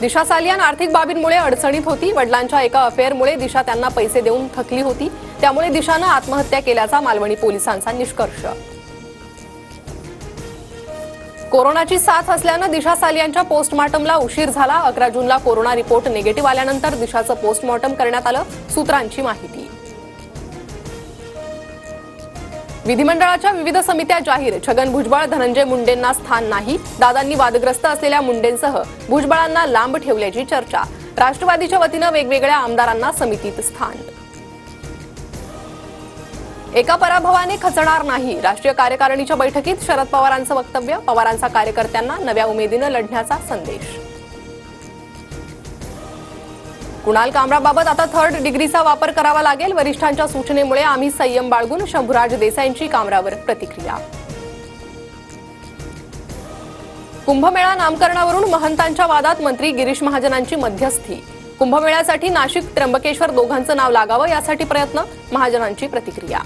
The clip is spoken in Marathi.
दिशा सालियान आर्थिक बाबींमुळे अडचणीत होती। वडिलांच्या एका अफेअरमुळे दिशा त्यांना पैसे देऊन थकली होती। त्यामुळे दिशानं आत्महत्या केल्याचा मालवणी पोलिसांचा निष्कर्ष। कोरोनाची साथ असल्यानं दिशा सालियानच्या पोस्टमॉर्टमला उशीर झाला। 11 जूनला कोरोना रिपोर्ट निगेटिव्ह आल्यानंतर दिशाचं पोस्टमॉर्टम करण्यात आलं, सूत्रांची माहिती। विधिमंडळाच्या विविध समित्या जाहीर। छगन भुजबळ धनंजय मुंडेंना स्थान नाही। दादांनी वादग्रस्त असलेल्या मुंडेंसह भुजबळांना लांब ठेवल्याची चर्चा। राष्ट्रवादीच्या वतीनं वेगवेगळ्या आमदारांना समितीत स्थान। एका पराभवाने खचणार नाही। राष्ट्रीय कार्यकारिणीच्या बैठकीत शरद पवारांचं वक्तव्य। पवारांचा कार्यकर्त्यांना नव्या उमेदीनं लढण्याचा संदेश। कुणाल कामराबाबत आता 3rd डिग्रीचा वापर करावा लागेल। वरिष्ठांच्या सूचनेमुळे आम्ही संयम बाळगून। शंभूराज देसाईंची कामरावर प्रतिक्रिया। कुंभमेळा नामकरणावरून महंतांच्या वादात मंत्री गिरीश महाजनांची मध्यस्थी। कुंभमेळ्यासाठी नाशिक त्र्यंबकेश्वर दोघांचं नाव लागावं यासाठी प्रयत्न। महाजनांची प्रतिक्रिया।